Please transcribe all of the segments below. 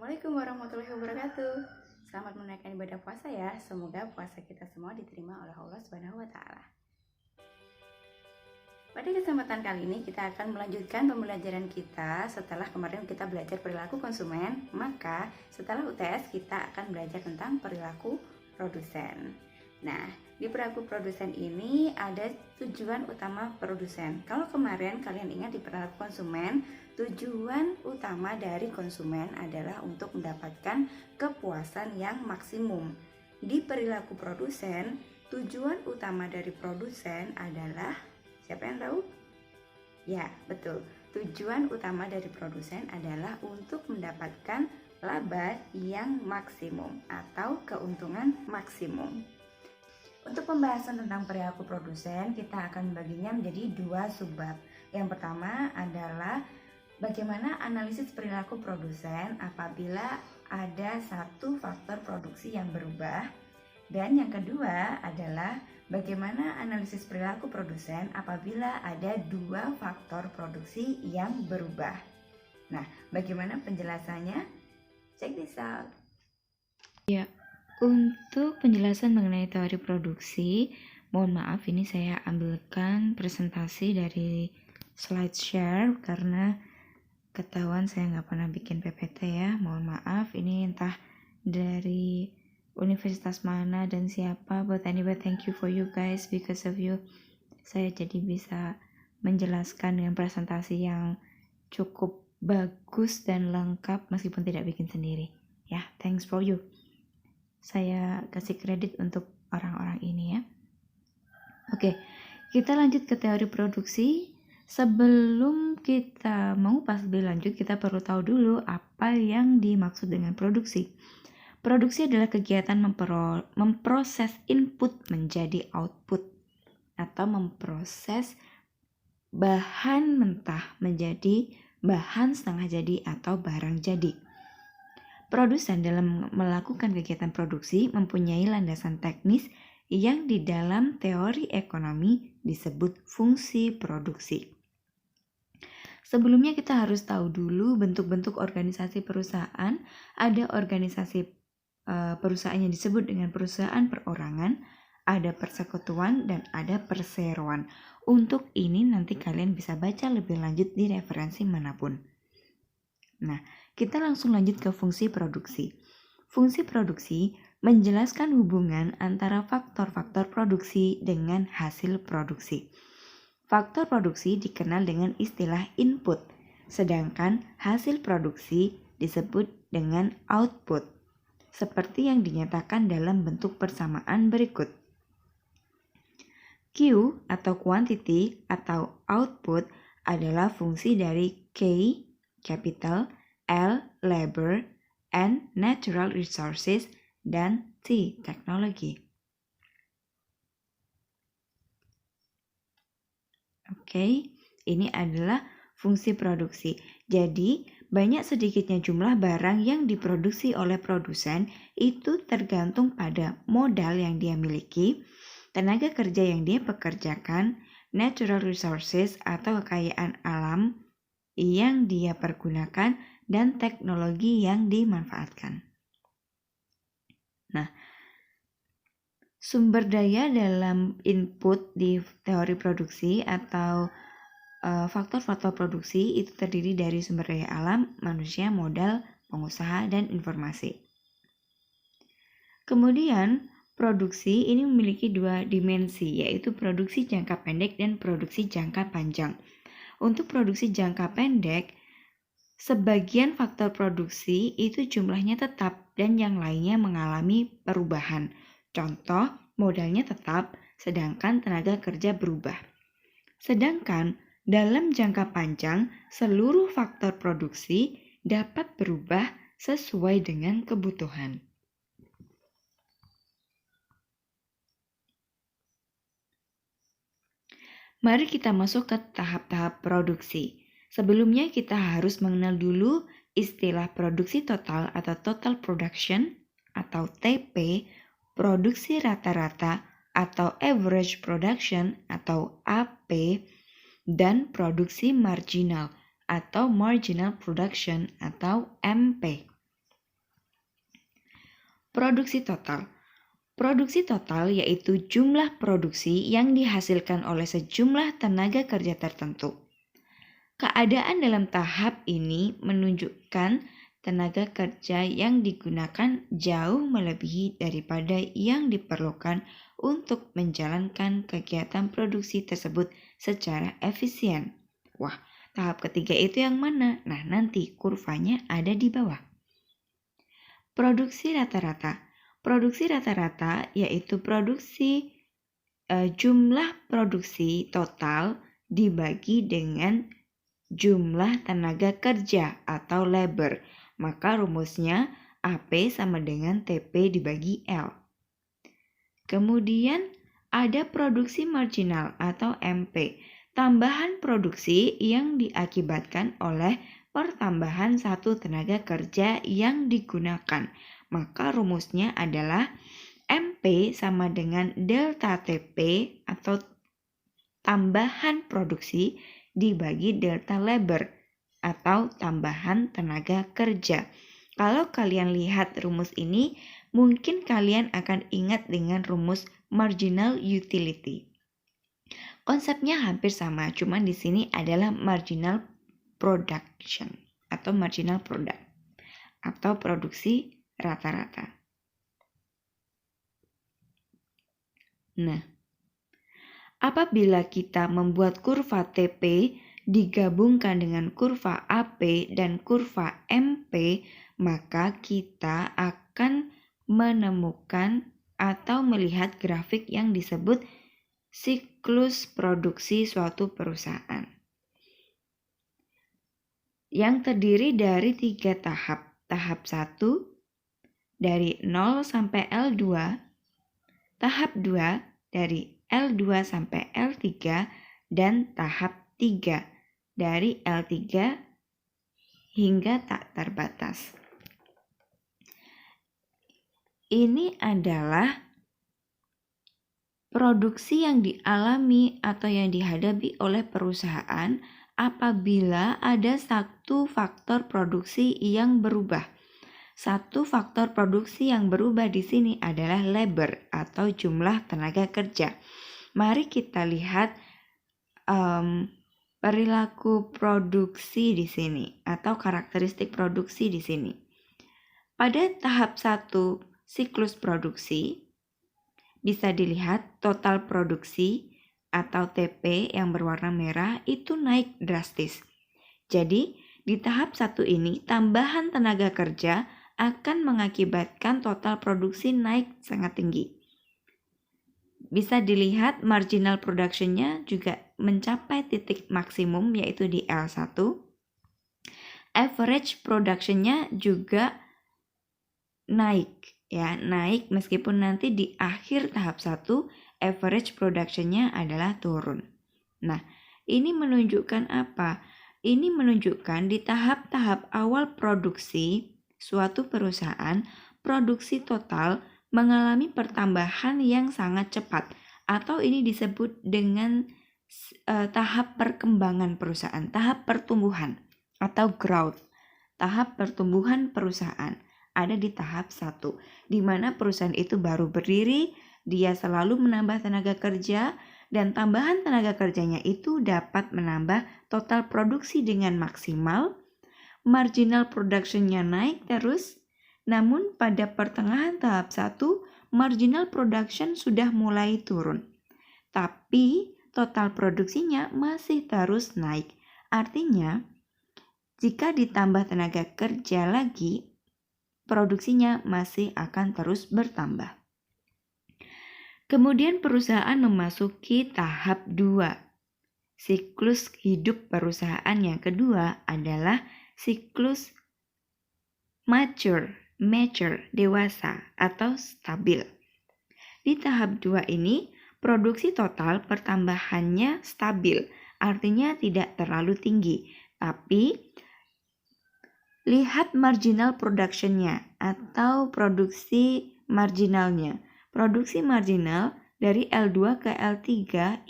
Assalamualaikum warahmatullahi wabarakatuh. Selamat menunaikan ibadah puasa ya. Semoga puasa kita semua diterima oleh Allah Subhanahu wa taala. Pada kesempatan kali ini kita akan melanjutkan pembelajaran kita. Setelah kemarin kita belajar perilaku konsumen, maka setelah UTS kita akan belajar tentang perilaku produsen. Nah, di perilaku produsen ini ada tujuan utama produsen. Kalau kemarin kalian ingat di perilaku konsumen, tujuan utama dari konsumen adalah untuk mendapatkan kepuasan yang maksimum. Di perilaku produsen, tujuan utama dari produsen adalah, siapa yang tahu? Ya, betul. Tujuan utama dari produsen adalah untuk mendapatkan laba yang maksimum atau keuntungan maksimum. Untuk pembahasan tentang perilaku produsen, kita akan membaginya menjadi dua subbab. Yang pertama adalah bagaimana analisis perilaku produsen apabila ada satu faktor produksi yang berubah. Dan yang kedua adalah bagaimana analisis perilaku produsen apabila ada dua faktor produksi yang berubah. Nah, bagaimana penjelasannya? Check this out. Ya, untuk penjelasan mengenai teori produksi, mohon maaf ini saya ambilkan presentasi dari SlideShare karena ketahuan saya nggak pernah bikin PPT ya. Mohon maaf, ini entah dari universitas mana dan siapa, but anyway thank you for you guys, because of you saya jadi bisa menjelaskan dengan presentasi yang cukup bagus dan lengkap meskipun tidak bikin sendiri ya. Thanks for you. Saya kasih kredit untuk orang-orang ini ya. Oke, kita lanjut ke teori produksi. Sebelum kita mengupas lebih lanjut, kita perlu tahu dulu apa yang dimaksud dengan produksi. Produksi adalah kegiatan memproses input menjadi output atau memproses bahan mentah menjadi bahan setengah jadi atau barang jadi. Produsen dalam melakukan kegiatan produksi mempunyai landasan teknis yang di dalam teori ekonomi disebut fungsi produksi. Sebelumnya kita harus tahu dulu bentuk-bentuk organisasi perusahaan. Ada organisasi perusahaan yang disebut dengan perusahaan perorangan, ada persekutuan, dan ada perseroan. Untuk ini nanti kalian bisa baca lebih lanjut di referensi manapun. Nah, kita langsung lanjut ke fungsi produksi. Fungsi produksi menjelaskan hubungan antara faktor-faktor produksi dengan hasil produksi. Faktor produksi dikenal dengan istilah input, sedangkan hasil produksi disebut dengan output, seperti yang dinyatakan dalam bentuk persamaan berikut. Q atau quantity atau output adalah fungsi dari K, capital, L, labor, N, natural resources, dan T, technology. Oke, ini adalah fungsi produksi. Jadi, banyak sedikitnya jumlah barang yang diproduksi oleh produsen itu tergantung pada modal yang dia miliki, tenaga kerja yang dia pekerjakan, natural resources atau kekayaan alam yang dia pergunakan, dan teknologi yang dimanfaatkan. Nah, sumber daya dalam input di teori produksi atau faktor-faktor produksi itu terdiri dari sumber daya alam, manusia, modal, pengusaha, dan informasi. Kemudian, produksi ini memiliki dua dimensi, yaitu produksi jangka pendek dan produksi jangka panjang. Untuk produksi jangka pendek, sebagian faktor produksi itu jumlahnya tetap dan yang lainnya mengalami perubahan. Contoh, modalnya tetap, sedangkan tenaga kerja berubah. Sedangkan dalam jangka panjang, seluruh faktor produksi dapat berubah sesuai dengan kebutuhan. Mari kita masuk ke tahap-tahap produksi. Sebelumnya kita harus mengenal dulu istilah produksi total atau total production atau TP, produksi rata-rata atau average production atau AP, dan produksi marginal atau marginal production atau MP. Produksi total. Produksi total yaitu jumlah produksi yang dihasilkan oleh sejumlah tenaga kerja tertentu. Keadaan dalam tahap ini menunjukkan tenaga kerja yang digunakan jauh melebihi daripada yang diperlukan untuk menjalankan kegiatan produksi tersebut secara efisien. Wah, tahap ketiga itu yang mana? Nah, nanti kurvanya ada di bawah. Produksi rata-rata. Produksi rata-rata yaitu jumlah produksi total dibagi dengan jumlah tenaga kerja atau labor. Maka rumusnya AP sama dengan TP dibagi L. Kemudian ada produksi marginal atau MP, tambahan produksi yang diakibatkan oleh pertambahan satu tenaga kerja yang digunakan. Maka rumusnya adalah MP sama dengan delta TP atau tambahan produksi dibagi delta labor atau tambahan tenaga kerja. Kalau kalian lihat rumus ini, mungkin kalian akan ingat dengan rumus marginal utility. Konsepnya hampir sama, cuman di sini adalah marginal production atau marginal product atau produksi rata-rata. Nah, apabila kita membuat kurva TP digabungkan dengan kurva AP dan kurva MP, maka kita akan menemukan atau melihat grafik yang disebut siklus produksi suatu perusahaan, yang terdiri dari 3 tahap. Tahap 1 dari 0 sampai L2, tahap 2 dari L2 sampai L3, dan tahap 3 dari L3 hingga tak terbatas. Ini adalah produksi yang dialami atau yang dihadapi oleh perusahaan apabila ada satu faktor produksi yang berubah. Satu faktor produksi yang berubah di sini adalah labor atau jumlah tenaga kerja. Mari kita lihat perilaku produksi di sini atau karakteristik produksi di sini. Pada tahap 1 siklus produksi bisa dilihat total produksi atau TP yang berwarna merah itu naik drastis. Jadi, di tahap 1 ini tambahan tenaga kerja akan mengakibatkan total produksi naik sangat tinggi. Bisa dilihat marginal production-nya juga mencapai titik maksimum yaitu di L1. Average production-nya juga naik meskipun nanti di akhir tahap 1 average production-nya adalah turun. Nah, ini menunjukkan apa? Ini menunjukkan di tahap-tahap awal produksi suatu perusahaan, produksi total mengalami pertambahan yang sangat cepat, atau ini disebut dengan tahap perkembangan perusahaan, tahap pertumbuhan atau growth. Tahap pertumbuhan perusahaan ada di tahap 1, di mana perusahaan itu baru berdiri, dia selalu menambah tenaga kerja, dan tambahan tenaga kerjanya itu dapat menambah total produksi dengan maksimal. Marginal production-nya naik terus, namun pada pertengahan tahap 1, marginal production sudah mulai turun. Tapi total produksinya masih terus naik. Artinya, jika ditambah tenaga kerja lagi, produksinya masih akan terus bertambah. Kemudian perusahaan memasuki tahap 2. Siklus hidup perusahaan yang kedua adalah siklus mature, dewasa atau stabil. Di tahap 2 ini, produksi total pertambahannya stabil, artinya tidak terlalu tinggi, tapi lihat marginal production-nya atau produksi marginalnya. Produksi marginal dari L2 ke L3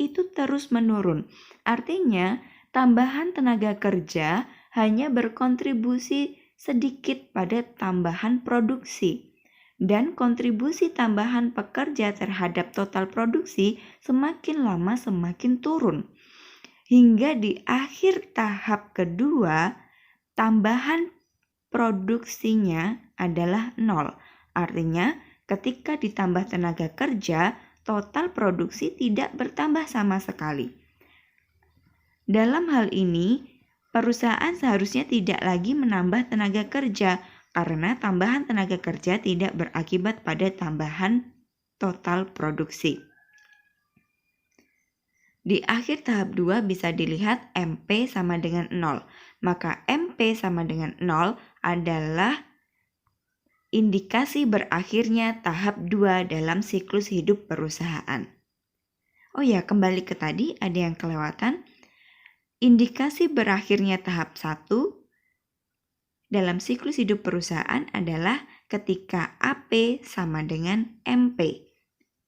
itu terus menurun. Artinya, tambahan tenaga kerja hanya berkontribusi sedikit pada tambahan produksi. dan kontribusi tambahan pekerja terhadap total produksi semakin lama semakin turun. Hingga di akhir tahap kedua, tambahan produksinya adalah 0. Artinya, ketika ditambah tenaga kerja, total produksi tidak bertambah sama sekali. Dalam hal ini, perusahaan seharusnya tidak lagi menambah tenaga kerja, karena tambahan tenaga kerja tidak berakibat pada tambahan total produksi. Di akhir tahap 2 bisa dilihat MP sama dengan 0. Maka MP sama dengan 0 adalah indikasi berakhirnya tahap 2 dalam siklus hidup perusahaan. Oh ya, kembali ke tadi, ada yang kelewatan. Indikasi berakhirnya tahap 1 dalam siklus hidup perusahaan adalah ketika AP sama dengan MP.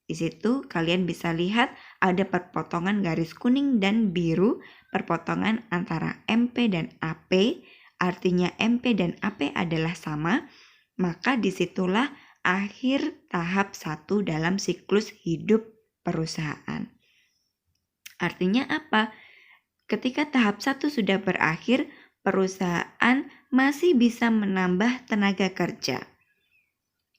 Di situ kalian bisa lihat ada perpotongan garis kuning dan biru, perpotongan antara MP dan AP, artinya MP dan AP adalah sama, maka disitulah akhir tahap 1 dalam siklus hidup perusahaan. Artinya apa? Ketika tahap 1 sudah berakhir, perusahaan masih bisa menambah tenaga kerja.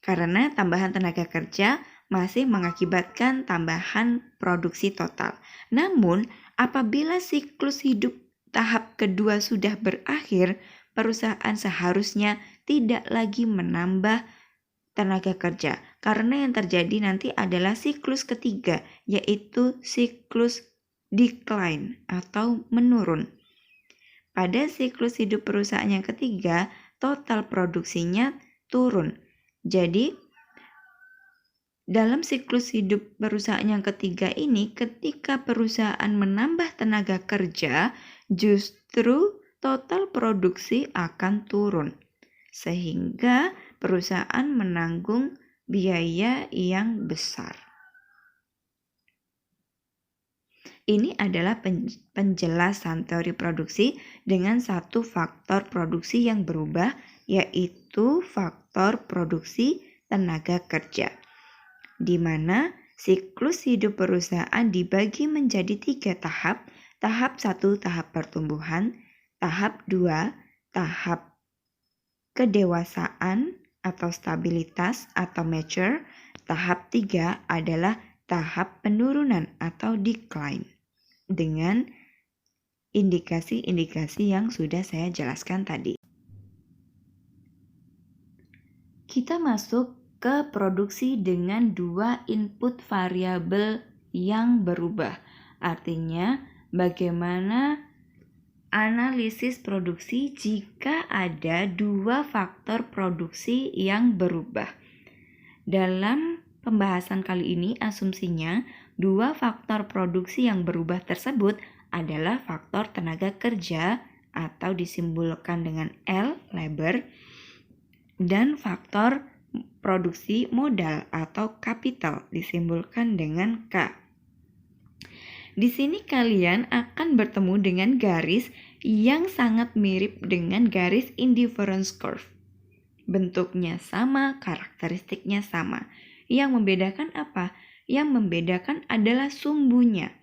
Karena tambahan tenaga kerja masih mengakibatkan tambahan produksi total. Namun, apabila siklus hidup tahap kedua sudah berakhir, perusahaan seharusnya tidak lagi menambah tenaga kerja. Karena yang terjadi nanti adalah siklus ketiga, yaitu siklus decline atau menurun. Pada siklus hidup perusahaan yang ketiga, total produksinya turun. Jadi, dalam siklus hidup perusahaan yang ketiga ini, ketika perusahaan menambah tenaga kerja, justru total produksi akan turun. Sehingga perusahaan menanggung biaya yang besar. Ini adalah penjelasan teori produksi dengan satu faktor produksi yang berubah, yaitu faktor produksi tenaga kerja, di mana siklus hidup perusahaan dibagi menjadi 3 tahap. Tahap 1 tahap pertumbuhan, tahap 2 tahap kedewasaan atau stabilitas atau mature, tahap 3 adalah tahap penurunan atau decline, dengan indikasi-indikasi yang sudah saya jelaskan tadi. Kita masuk ke produksi dengan 2 input variabel yang berubah. Artinya, bagaimana analisis produksi jika ada 2 faktor produksi yang berubah. Dalam pembahasan kali ini, asumsinya 2 faktor produksi yang berubah tersebut adalah faktor tenaga kerja atau disimbolkan dengan L, labor, dan faktor produksi modal atau capital disimbolkan dengan K. Di sini kalian akan bertemu dengan garis yang sangat mirip dengan garis indifference curve. Bentuknya sama, karakteristiknya sama. Yang membedakan apa? Yang membedakan adalah sumbunya.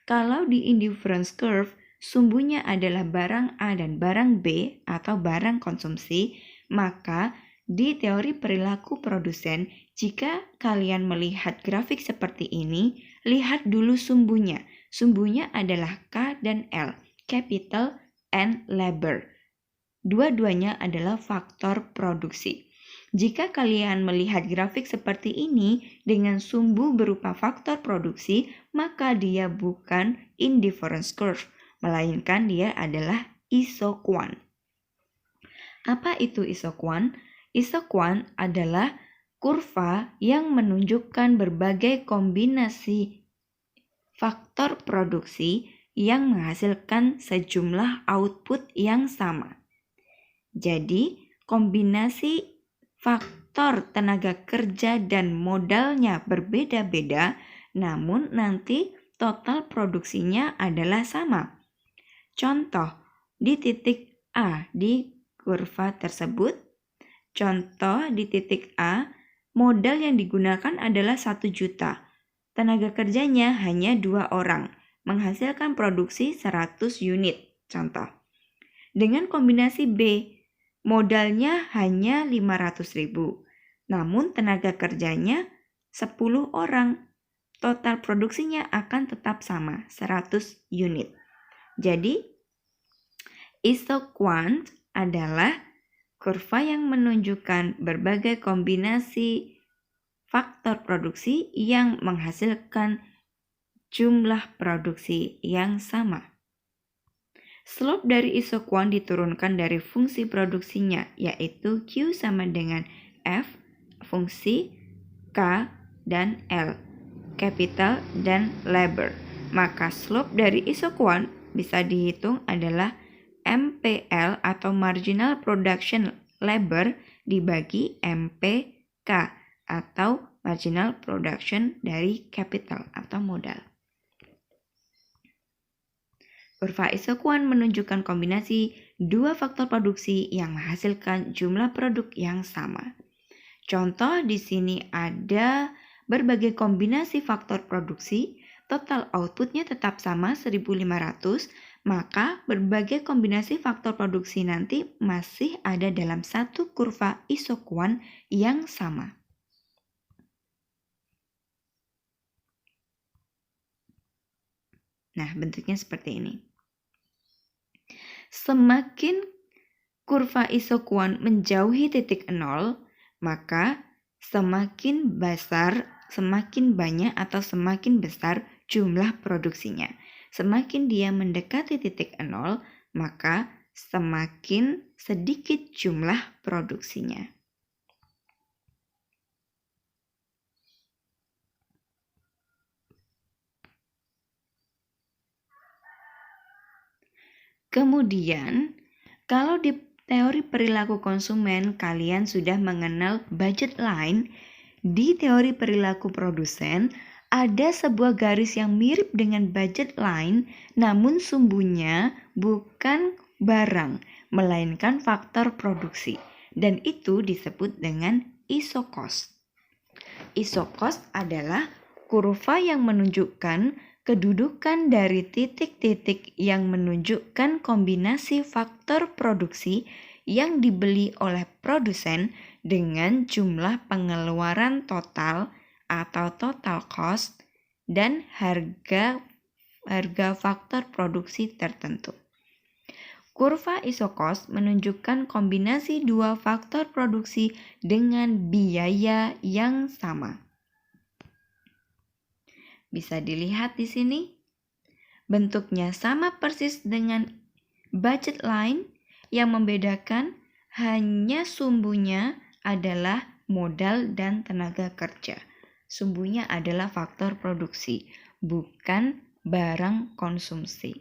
Kalau di indifference curve, sumbunya adalah barang A dan barang B atau barang konsumsi, maka di teori perilaku produsen, jika kalian melihat grafik seperti ini, lihat dulu sumbunya. Sumbunya adalah K dan L, capital and labor. Dua-duanya adalah faktor produksi. Jika kalian melihat grafik seperti ini dengan sumbu berupa faktor produksi, maka dia bukan indifference curve, melainkan dia adalah isoquant. Apa itu isoquant? Isoquant adalah kurva yang menunjukkan berbagai kombinasi faktor produksi yang menghasilkan sejumlah output yang sama. Jadi, kombinasi faktor tenaga kerja dan modalnya berbeda-beda, namun nanti total produksinya adalah sama. Contoh, di titik A di kurva tersebut, contoh di titik A, modal yang digunakan adalah 1 juta. Tenaga kerjanya hanya 2 orang, menghasilkan produksi 100 unit. Contoh. Dengan kombinasi B, modalnya hanya 500.000, namun tenaga kerjanya 10 orang. Total produksinya akan tetap sama, 100 unit. Jadi, isoquant adalah kurva yang menunjukkan berbagai kombinasi faktor produksi yang menghasilkan jumlah produksi yang sama. Slope dari isoquant diturunkan dari fungsi produksinya, yaitu Q sama dengan F, fungsi K, dan L, capital dan labor. Maka slope dari isoquant bisa dihitung adalah MPL atau marginal production labor dibagi MPK atau marginal production dari capital atau modal. Kurva isoquant menunjukkan kombinasi dua faktor produksi yang menghasilkan jumlah produk yang sama. Contoh di sini ada berbagai kombinasi faktor produksi, total outputnya tetap sama 1.500, maka berbagai kombinasi faktor produksi nanti masih ada dalam satu kurva isoquant yang sama. Nah, bentuknya seperti ini. Semakin kurva isoquant menjauhi titik 0, maka semakin banyak atau semakin besar jumlah produksinya. Semakin dia mendekati titik 0, maka semakin sedikit jumlah produksinya. Kemudian, kalau di teori perilaku konsumen kalian sudah mengenal budget line, di teori perilaku produsen ada sebuah garis yang mirip dengan budget line, namun sumbunya bukan barang, melainkan faktor produksi, dan itu disebut dengan isocost. Isocost adalah kurva yang menunjukkan kedudukan dari titik-titik yang menunjukkan kombinasi faktor produksi yang dibeli oleh produsen dengan jumlah pengeluaran total atau total cost dan harga faktor produksi tertentu. Kurva isocost menunjukkan kombinasi dua faktor produksi dengan biaya yang sama. Bisa dilihat di sini, bentuknya sama persis dengan budget line, yang membedakan hanya sumbunya adalah modal dan tenaga kerja. Sumbunya adalah faktor produksi, bukan barang konsumsi.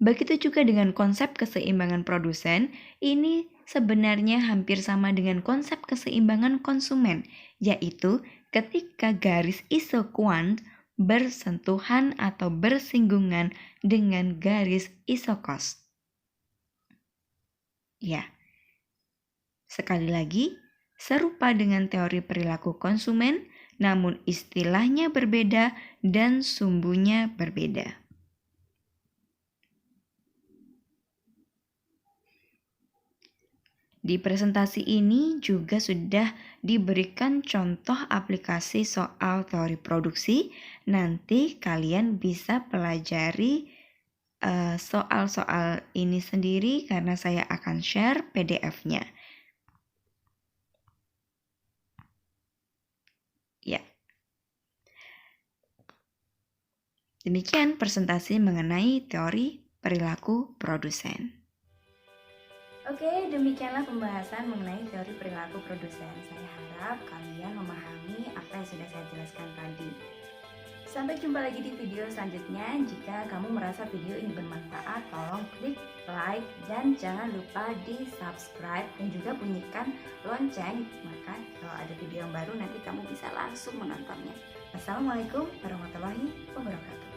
Begitu juga dengan konsep keseimbangan produsen, ini sebenarnya hampir sama dengan konsep keseimbangan konsumen, yaitu ketika garis isoquant bersentuhan atau bersinggungan dengan garis isocost. Ya, sekali lagi, serupa dengan teori perilaku konsumen, namun istilahnya berbeda dan sumbunya berbeda. Di presentasi ini juga sudah diberikan contoh aplikasi soal teori produksi. Nanti kalian bisa pelajari soal-soal ini sendiri karena saya akan share PDF-nya. Ya. Demikian presentasi mengenai teori perilaku produsen. Oke, demikianlah pembahasan mengenai teori perilaku produsen. Saya harap kalian memahami apa yang sudah saya jelaskan tadi. Sampai jumpa lagi di video selanjutnya. Jika kamu merasa video ini bermanfaat, tolong klik like dan jangan lupa di subscribe dan juga bunyikan lonceng. Maka kalau ada video yang baru nanti kamu bisa langsung menontonnya. Wassalamualaikum warahmatullahi wabarakatuh.